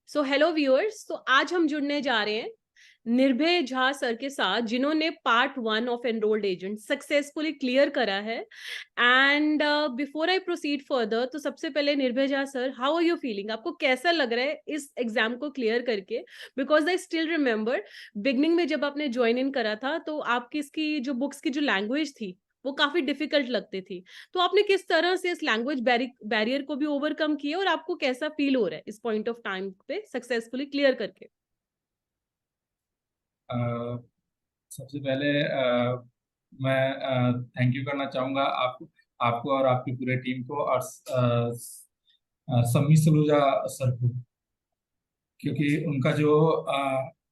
So hello viewers. तो आज हम जुड़ने जा रहे हैं निर्भय झा सर के साथ, जिन्होंने part 1 of enrolled agent successfully clear करा है। And before I proceed further, तो सबसे पहले Nirbhay Jha sir, how are you feeling? आपको कैसा लग रहा है इस एग्जाम को क्लियर करके? Because I still remember beginning में जब आपने ज्वाइन इन करा था तो आपकी इसकी जो बुक्स की जो लैंग्वेज थी वो काफी डिफिकल्ट लगती थी। तो आपने किस तरह से इस लैंग्वेज बैरियर को भी ओवरकम किया और आपको कैसा फील हो रहा है इस पॉइंट ऑफ टाइम पे सक्सेसफुली क्लियर करके? अ, सबसे पहले मैं थैंक यू करना चाहूँगा आपको आपको और आपकी पूरे टीम को और सम्मी सलूजा सर को, क्योंकि उनका जो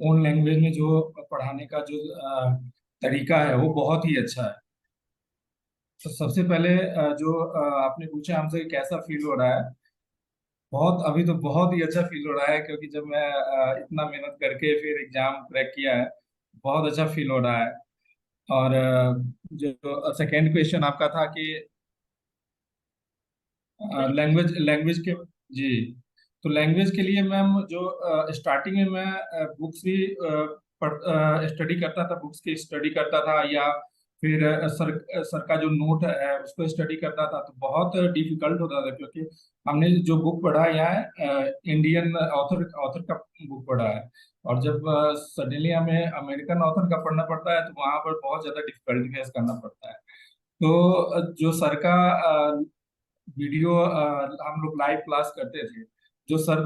ओन लैंग्वेज में जो पढ़ाने का जो तरीका है वो बहुत ही अच्छा है। तो सबसे पहले जो आपने पूछा हमसे कि कैसा फील हो रहा है, बहुत अभी तो बहुत ही अच्छा फील हो रहा है, क्योंकि जब मैं इतना मेहनत करके फिर एग्जाम क्रैक किया है, बहुत अच्छा फील हो रहा है। और जो सेकेंड क्वेश्चन आपका था कि लैंग्वेज लैंग्वेज के, जी, तो लैंग्वेज के लिए मैम जो स्टार्टिंग में मैं बुक्स भी स्टडी करता था, बुक्स की स्टडी करता था, या फिर सर का जो नोट है उसको स्टडी करता था, तो बहुत डिफिकल्ट होता था, क्योंकि हमने जो बुक पढ़ा है यहाँ इंडियन ऑथर ऑथर का बुक पढ़ा है, और जब सडनली हमें अमेरिकन ऑथर का पढ़ना पड़ता है तो वहाँ पर बहुत ज्यादा डिफिकल्टी फेस करना पड़ता है। तो जो सर का वीडियो हम लोग लाइव क्लास करते थे, जो सर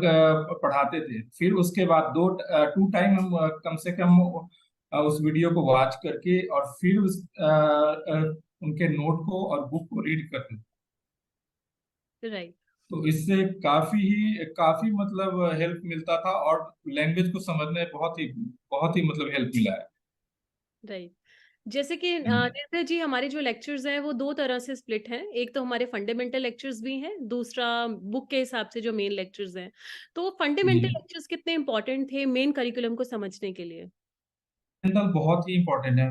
पढ़ाते थे, फिर उसके बाद 2 टाइम हम कम से कम उस वीडियो को वॉच करके और फिर उनके नोट को और बुक को रीड करते थे। राइट। तो इससे काफी मतलब हेल्प मिलता था, और लैंग्वेज को समझने में बहुत ही मतलब हेल्प मिला है। राइट। जैसे कि हम्म। निर्भय जी, हमारे जो लेक्चर्स हैं वो दो तरह से स्प्लिट हैं। एक तो हमारे फंडामेंटल लेक्चर्स भी हैं, दूसरा बुक के हिसाब से जो मेन लेक्चर्स हैं। तो जी, फंडामेंटल लेक्चर्स कितने इंपॉर्टेंट थे मेन करिकुलम को समझने के लिए? फंडामेंटल बहुत ही इम्पोर्टेंट है।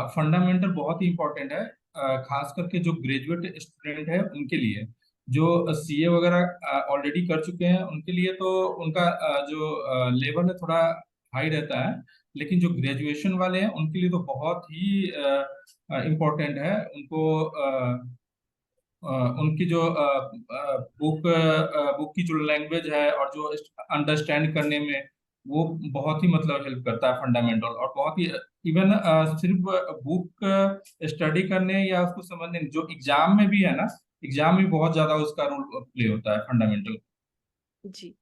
फंडामेंटल बहुत ही इम्पोर्टेंट है, खास करके जो ग्रेजुएट स्टूडेंट है उनके लिए, जो सीए वगैरह ऑलरेडी कर चुके हैं उनके लिए तो उनका जो लेवल है थोड़ा हाई रहता है, लेकिन जो ग्रेजुएशन वाले हैं उनके लिए तो बहुत ही इम्पोर्टेंट है। उनको अ, उनकी जो बुक की जो लैंग्वेज है और जो अंडरस्टैंड करने में, वो बहुत ही मतलब हेल्प करता है फंडामेंटल, और बहुत ही इवन सिर्फ बुक स्टडी करने या उसको समझने, जो एग्जाम में भी है ना, एग्जाम में बहुत ज्यादा उसका रोल प्ले होता है फंडामेंटल। जी।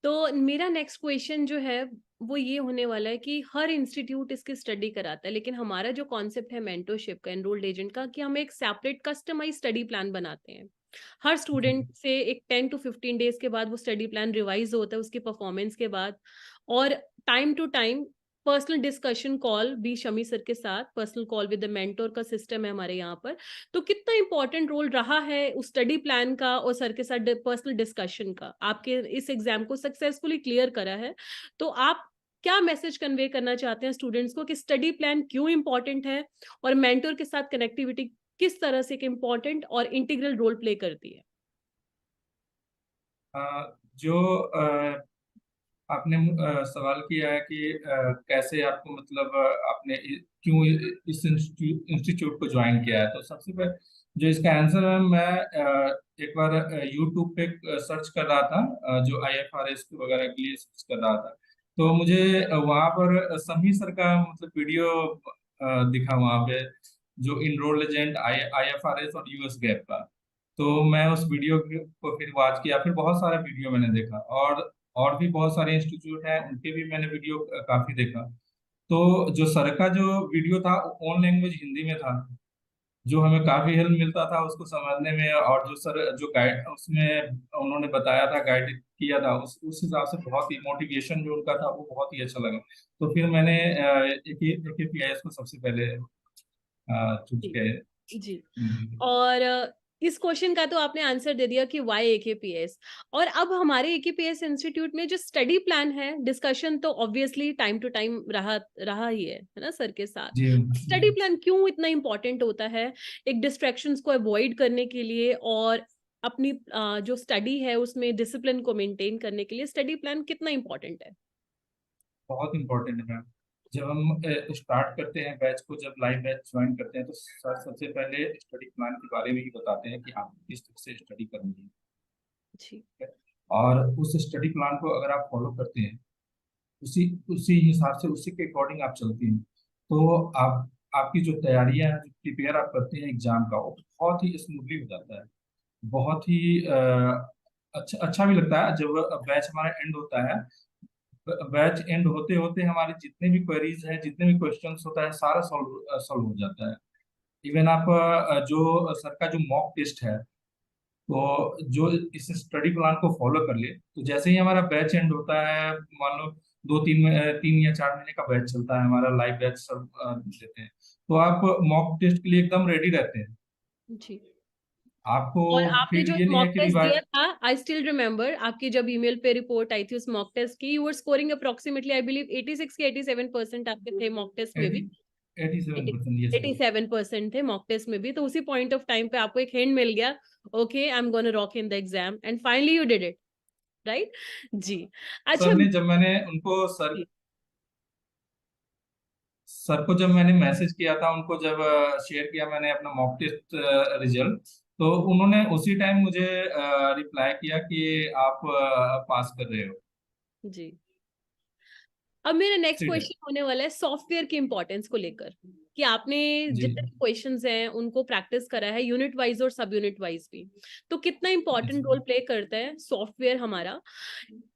तो मेरा नेक्स्ट क्वेश्चन जो है वो ये होने वाला है कि हर इंस्टीट्यूट इसकी स्टडी कराता है, लेकिन हमारा जो कॉन्सेप्ट है मेंटरशिप का, एनरोल्ड एजेंट का, कि हम एक सेपरेट कस्टमाइज स्टडी प्लान बनाते हैं। हर स्टूडेंट से एक 10 to 15 डेज के बाद वो स्टडी प्लान रिवाइज होता है उसकी परफॉर्मेंस के बाद। और time to time personal discussion call भी शमी सर के साथ, personal call with the mentor का सिस्टम है हमारे यहाँ पर। तो कितना इंपॉर्टेंट रोल रहा है उस स्टडी प्लान का और सर के साथ पर्सनल डिस्कशन का? आपके इस एग्जाम को सक्सेसफुली क्लियर करा है, तो आप क्या मैसेज कन्वे करना चाहते हैं स्टूडेंट्स को कि स्टडी प्लान क्यों इंपॉर्टेंट है और मेंटोर के साथ कनेक्टिविटी किस तरह से एक इम्पॉर्टेंट और इंटीग्रल रोल प्ले करती है? जो आपने सवाल किया है कि कैसे आपको मतलब आपने क्यों इस इंस्टीट्यूट को ज्वाइन किया है, तो सबसे पहले जो इसका आंसर है, मैं एक बार यूट्यूब पे सर्च कर रहा था, जो आईएफआरएस वगैरह के लिए सर्च कर रहा था, तो मुझे वहाँ पर समी सर का मतलब वीडियो दिखा वहाँ पे, जो इनरोल एजेंट आईएफआरएस और यूएस गैप का। तो मैं उस वीडियो को फिर वॉच किया, फिर बहुत सारे वीडियो मैंने देखा, और भी बहुत सारे इंस्टीट्यूट हैं उनके भी मैंने वीडियो काफी देखा। तो जो सर का जो वीडियो था ओन लैंग्वेज हिंदी में था, जो हमें काफी हेल्प मिलता था उसको समझने में, और जो सर जो गाइड उसमें उन्होंने बताया था, गाइड किया था, उस हिसाब से बहुत ही मोटिवेशन जो उनका था वो बहुत ही अच्छा लगा। तो फिर मैंने AKPIS को सबसे पहले चूज जी। किया। जी। हम्म। और इस क्वेश्चन का तो आपने आंसर दे दिया कि वाई एकेपीएस। और अब हमारे एकेपीएस इंस्टीट्यूट में जो स्टडी प्लान है, डिस्कशन तो ऑब्वियसली टाइम टू टाइम रहा रहा ही है ना सर के साथ। जी। स्टडी प्लान क्यों इतना इंपॉर्टेंट होता है एक डिस्ट्रैक्शंस को अवॉइड करने के लिए और अपनी जो स्टडी है उसमें डिसिप्लिन को मेंटेन करने के लिए स्टडी प्लान कितना इम्पोर्टेंट है? बहुत इंपॉर्टेंट है मैम। जब हम स्टार्ट करते हैं बैच को, जब लाइव बैच ज्वाइन करते हैं, तो सर सबसे पहले स्टडी प्लान के बारे में ही बताते हैं कि आप किस तरह से स्टडी करेंगे। जी। और उस स्टडी प्लान को अगर आप फॉलो करते हैं, उसी उसी हिसाब से, उसी के अकॉर्डिंग आप चलते हैं, तो आप आपकी जो तैयारियां हैं, जो प्रिपेयर आप करते हैं एग्जाम का, वो बहुत ही स्मूथली हो जाता है। बहुत ही अच्छा अच्छा भी लगता है जब बैच हमारा एंड होता है। बैच एंड होते होते हमारे जितने भी क्वेरीज हैं, जितने भी क्वेश्चंस होता है, सारा सॉल्व सॉल्व हो जाता है। इवन आप जो सर का जो मॉक टेस्ट है, तो जो इस स्टडी प्लान को फॉलो कर ले, तो जैसे ही हमारा बैच एंड होता है, मान लो 3 या 4 महीने का बैच चलता है हमारा, लाइव बैच सब देते हैं, तो आप मॉक टेस्ट के लिए एकदम रेडी रहते हैं। जी। आपको और आपने फिर जो ये नहीं है मॉक कि टेस्ट रिवाइज। दिया था, आई स्टिल रिमेम्बर, आपकी जब ईमेल पे रिपोर्ट आई थी उस मॉक टेस्ट की, you were scoring approximately I believe 86 के 87% आपके थे मॉक टेस्ट में भी। 87%, यस मैम। 87% थे मॉक टेस्ट में भी, तो उसी पॉइंट ऑफ टाइम पे आपको एक हिंट मिल गया, okay I am gonna rock in the exam, and finally you did it, right? जी। अच्छा। सर ने जब मैंने उनको सर को जब मैंने मैसेज किया था, उनको जब शेयर किया मैंने अपना मॉक टेस्ट रिजल्ट, तो उन्होंने उसी टाइम मुझे रिप्लाई किया कि आप पास कर रहे हो। जी। अब मेरा नेक्स्ट सीधे। क्वेश्चन होने वाला है सॉफ्टवेयर की इंपॉर्टेंस को लेकर, कि आपने जी। जितने भी क्वेश्चंस हैं उनको प्रैक्टिस करा है यूनिट वाइज और सब यूनिट वाइज भी, तो कितना यस। इंपॉर्टेंट रोल प्ले करता है सॉफ्टवेयर हमारा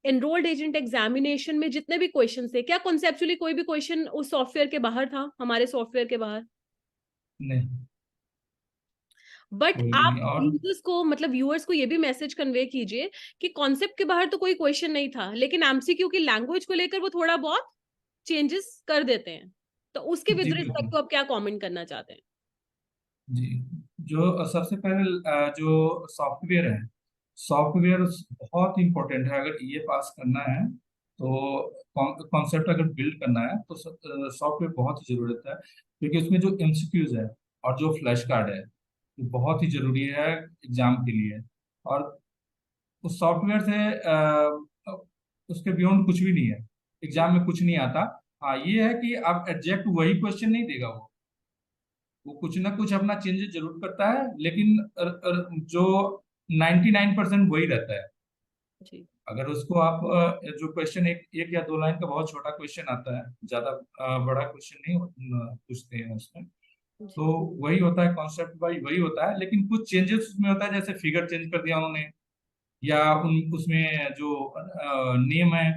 एनरोल्ड एजेंट एग्जामिनेशन में? जितने भी क्वेश्चन थे, क्या कॉन्सेप्चुअली कोई भी क्वेश्चन उस सॉफ्टवेयर के बाहर था, हमारे सॉफ्टवेयर के बाहर? नहीं, बट कोई भी आप नहीं। और यूजर्स को, मतलब व्यूअर्स को ये भी मैसेज कन्वे कीजिए कि कॉन्सेप्ट के बाहर तो कोई क्वेश्चन नहीं था, लेकिन एमसीक्यू की लैंग्वेज को लेकर वो थोड़ा बहुत चेंजेस कर देते हैं, तो उसके विद जी रिस्पेक्ट बिल्कुल। तो आप क्या कमेंट करना चाहते हैं? जी, जो सबसे पहले जो सॉफ्टवेयर है, सॉफ्टवेयर बहुत इंपॉर्टेंट है। अगर ये पास करना है, तो कॉन्सेप्ट अगर बिल्ड करना है, तो सॉफ्टवेयर बहुत ही जरूरत है, क्योंकि उसमें जो एमसीक्यूज है और जो फ्लैश कार्ड है, ये बहुत ही जरूरी है एग्जाम के लिए। और उस सॉफ्टवेयर से उसके बियॉन्ड कुछ भी नहीं है, एग्जाम में कुछ नहीं आता। हाँ, ये है कि आप एग्जैक्ट वही क्वेश्चन नहीं देगा वो कुछ ना कुछ अपना चेंजेस जरूर करता है, लेकिन जो 99% वही रहता है। जी। अगर उसको आप जो क्वेश्चन एक एक या 2 लाइन का बहुत छोटा क्वेश्चन आता है, ज्यादा बड़ा क्वेश्चन नहीं पूछते हैं उसमें, तो जी। वही होता है, कॉन्सेप्ट वाइज वही होता है, लेकिन कुछ चेंजेस उसमें होता है, जैसे फिगर चेंज कर दिया उन्होंने, या उसमें जो नेम है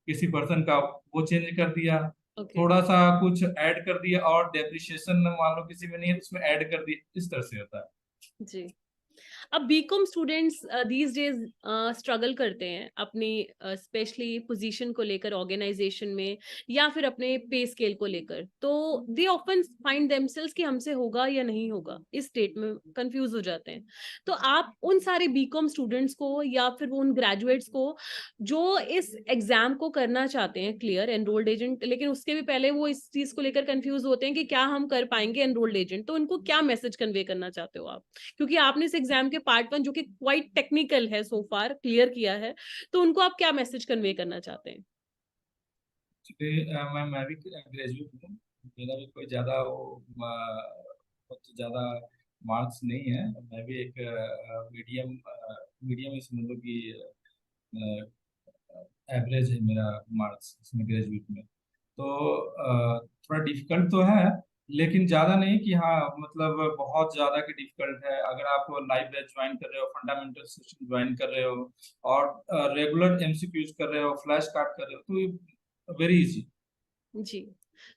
किसी पर्सन का, वो चेंज कर दिया, ओके। थोड़ा सा कुछ ऐड कर दिया, और डेप्रिसिएशन मान लो किसी में नहीं है, तो उसमें ऐड कर दिया, इस तरह से होता है। जी। अब BCom students these days struggle करते हैं अपनी स्पेशली पोजीशन को लेकर ऑर्गेनाइजेशन में, या फिर अपने पे स्केल को लेकर, तो दे ऑफन फाइंड देमसेल्स कि हमसे होगा या नहीं होगा, इस स्टेट में कंफ्यूज हो जाते हैं। तो आप उन सारे बीकॉम स्टूडेंट्स को या फिर उन ग्रेजुएट्स को जो इस एग्जाम को करना चाहते हैं क्लियर एनरोल्ड एजेंट, लेकिन उसके भी पहले वो इस चीज को लेकर कंफ्यूज होते हैं कि क्या हम कर पाएंगे एनरोल्ड एजेंट, तो उनको क्या मैसेज कन्वे करना चाहते हो आप? क्योंकि आपने इस एग्जाम के पार्ट 1 जो कि क्वाइट टेक्निकल है सो फार क्लियर किया है, तो उनको आप क्या मैसेज कन्वे करना चाहते हैं? मैं भी ग्रेजुएट हूँ। मेरा भी कोई ज्यादा बहुत ज्यादा मार्क्स नहीं है। मैं भी एक मीडियम मीडियम इस मतलब की एवरेज है मेरा मार्क्स इसमें, ग्रेजुएट में। तो थोड़ा डिफिकल्ट तो है, लेकिन ज्यादा नहीं कि हाँ मतलब बहुत ज्यादा की डिफिकल्ट है। अगर आप लाइव बैच ज्वाइन कर रहे हो, फंडामेंटल सेशन ज्वाइन कर रहे हो, और रेगुलर एमसीक्यूज कर रहे हो, फ्लैश कार्ड कर रहे हो, तो वेरी इजी। जी।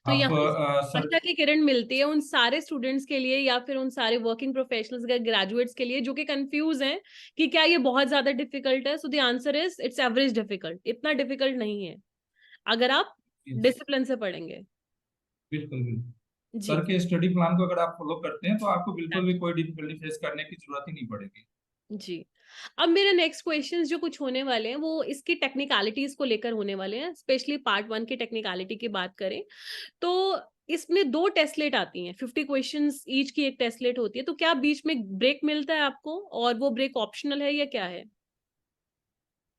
तो आप यहाँ सर। आशा की किरण मिलती है उन सारे स्टूडेंट्स के लिए, या फिर उन सारे वर्किंग प्रोफेशनल्स या ग्रेजुएट्स के लिए जो कि कंफ्यूज हैं कि क्या ये बहुत ज्यादा डिफिकल्ट है? So the answer is it's average difficult, इतना डिफिकल्ट नहीं है अगर आप डिसिप्लिन से पढ़ेंगे। बिल्कुल बिल्कुल। सर जी। के स्टडी प्लान को अगर आप फॉलो करते हैं, तो आपको बिल्कुल भी कोई डिफिकल्टी फेस करने की जरूरत ही नहीं पड़ेगी। जी। अब मेरे नेक्स्ट क्वेश्चंस जो कुछ होने वाले हैं वो इसकी टेक्निकलिटीज को लेकर होने वाले हैं, स्पेशली पार्ट 1 की टेक्निकलिटी की बात करें तो इसमें 2 टेस्टलेट आती हैं, 50 क्वेश्चंस ईच की एक टेस्टलेट होती है, तो क्या बीच में ब्रेक मिलता है आपको और वो ब्रेक ऑप्शनल है या क्या है?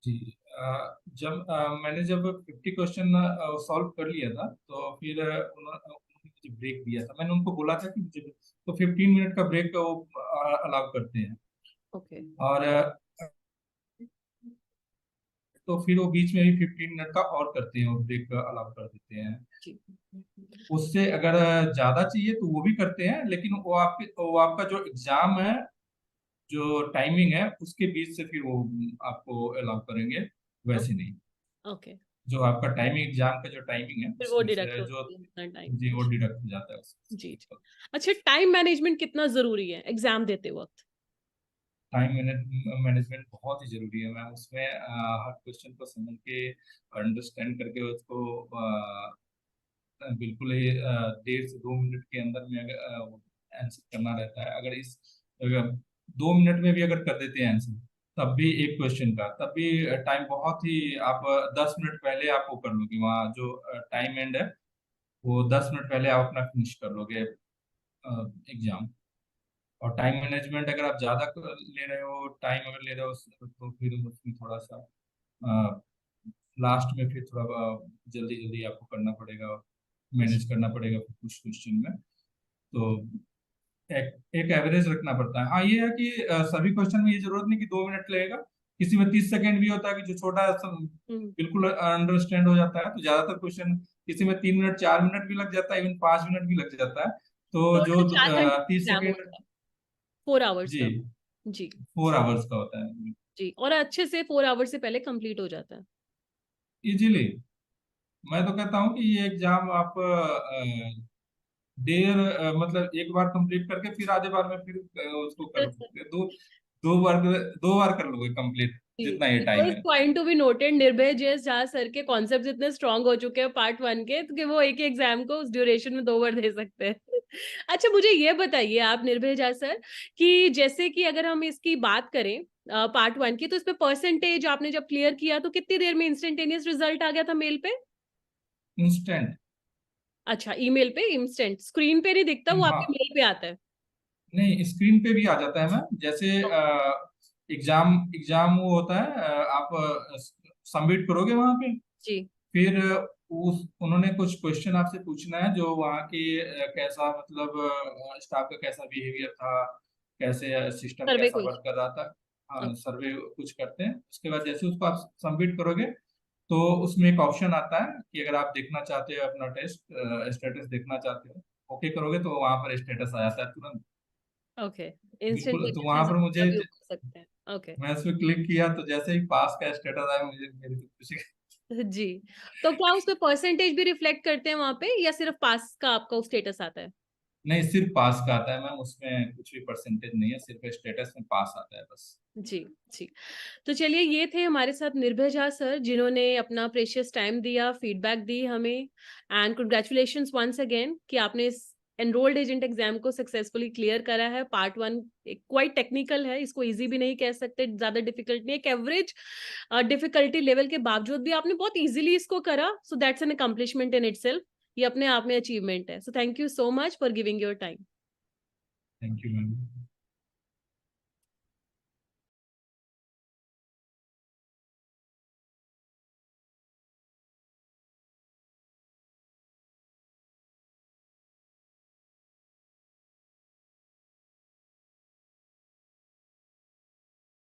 जी। मैंने जब 50 क्वेश्चन सॉल्व कर लिया था, तो फिर उन्होंने मुझे ब्रेक दिया था। मैंने उनको बोला था कि मुझे तो 15 मिनट का ब्रेक वो अलाउ करते हैं। ओके। और तो फिर वो बीच में भी 15 मिनट का और करते हैं, वो ब्रेक अलाउ कर देते हैं। जी। उससे अगर ज्यादा चाहिए तो वो भी करते हैं, लेकिन वो आपका जो एग्जाम है, जो टाइमिंग है, उसके बीच से फिर वो आपको अलाउ करेंगे, वैसे नहीं। ओके, जो आपका टाइमिंग, एग्जाम का जो टाइमिंग है, फिर वो उसमें डिडक्ट से हो जो, जाती है अपना टाइम। जी, वो डिडक्ट हो जाता है जी, जी। अच्छा, टाइम मैनेजमेंट कितना ज़रूरी है एग्ज़ाम देते वक़्त? टाइम मैनेजमेंट बहुत ही जरूरी है मैम। उसमें हर क्वेश्चन को समझ के, अंडरस्टैंड करके उसको बिल्कुल ही 1.5 से 2 मिनट के अंदर में अगर आंसर करना रहता है। अगर 2 मिनट में भी अगर कर देते हैं आंसर, तब भी एक क्वेश्चन का, तब भी टाइम बहुत ही, आप 10 मिनट पहले आप वो कर लोगे, वहाँ जो टाइम एंड है, वो 10 मिनट पहले आप अपना फिनिश कर लोगे एग्जाम। और टाइम मैनेजमेंट अगर आप ज्यादा ले रहे हो, टाइम अगर ले रहे हो, तो फिर उसमें थोड़ा सा लास्ट में फिर थोड़ा जल्दी जल्दी आपको करना पड़ेगा, मैनेज करना पड़ेगा फिर कुछ क्वेश्चन में। तो एक एवरेज रखना पड़ता है। हाँ, ये है कि सभी क्वेश्चन में ये जरूरत नहीं कि 2 मिनट लगेगा। किसी में 30 सेकेंड भी होता है, कि जो छोटा हुँ। बिल्कुल अंडरस्टैंड हो जाता है। तो ज्यादातर क्वेश्चन किसी में 3 मिनट, 4 मिनट भी लग जाता है, इवन 5 मिनट भी लग जाता है। तो जो टोटल 4 घंटे का 30 सेकेंड, एग्ज़ाम होता है, 4 आवर्स जी, का। जी, 4 आवर्स का होता है। जी, और अच्छे से 4 आवर्स से पहले कंप्लीट हो जाता है। इजीली, मैं तो कहता हूँ कि ये एग्जाम आप मतलब एक बार कंप्लीट करके फिर आधे बार में फिर उसको कर सकते हैं। दो बार कर लोगे कंप्लीट, जी, जितना ये वो टाइम एक है। पॉइंट टू बी नोटेड, निर्भय जेएस झा सर के कॉन्सेप्ट्स इतने स्ट्रांग हो चुके हैं पार्ट 1 के, तो कि वो एक ही एग्जाम को उस ड्यूरेशन में 2 बार दे सकते हैं। अच्छा, मुझे ये बताइए आप निर्भय झा सर, कि जैसे कि अगर हम इसकी बात करें पार्ट 1 की, तो इसमें परसेंटेज आपने जब क्लियर किया तो कितनी देर में इंस्टेंटेनियस रिजल्ट आ गया था मेल पे? इंस्टेंट। अच्छा, ईमेल पे इंस्टेंट, स्क्रीन पे नहीं दिखता, वो आपके हाँ, मेल पे आता है। नहीं, स्क्रीन पे भी आ जाता है मैम। जैसे एग्जाम एग्जाम वो होता है, आप सबमिट करोगे वहां पे, जी, फिर उस उन्होंने कुछ क्वेश्चन आपसे पूछना है, जो वहाँ के कैसा, मतलब स्टाफ का कैसा बिहेवियर था, कैसे सिस्टम सर्वे कैसा वर्क क्वेश्चन। कर रहा था। हाँ, ओके, सर्वे कुछ करते हैं। उसके बाद जैसे उसको आप सबमिट करोगे, तो उसमें एक ऑप्शन आता है कि अगर आप देखना चाहते हो, अपना टेस्ट स्टेटस देखना चाहते हो, ओके करोगे तो वहाँ पर स्टेटस आ जाता है तुरंत। ओके, बिल्कुल, तो इंस्टेंटेनियस वहां पर रिजल्ट का मुझे, भी कर सकते हैं। ओके। मैं उस पर क्लिक किया तो जैसे ही पास का स्टेटस आया, मुझे मेरी तो खुशी। जी, तो क्या उसमें परसेंटेज भी रिफ्लेक्ट करते हैं वहाँ पे, या सिर्फ पास का आपका स्टेटस आता है? नहीं, सिर्फ पास का आता है मैम, उसमें कुछ भी परसेंटेज नहीं है, सिर्फ स्टेटस में पास आता है बस। जी, जी। तो चलिए, ये थे हमारे साथ निर्भय झा सर, जिन्होंने अपना प्रेशियस टाइम दिया, फीडबैक दी हमें, एंड कांग्रेचुलेशंस वंस अगेन कि आपने इस एनरोल्ड एजेंट एग्जाम को सक्सेसफुली क्लियर करा है। पार्ट 1 क्वाइट टेक्निकल है, इसको ईज़ी भी नहीं कह सकते, ज़्यादा डिफिकल्ट नहीं है, एक एवरेज डिफिकल्टी लेवल के बावजूद भी आपने बहुत ईज़िली इसको करा, so that's an accomplishment in itself. ये अपने आप में अचीवमेंट है। So thank you so much for giving your time. Thank you ma'am.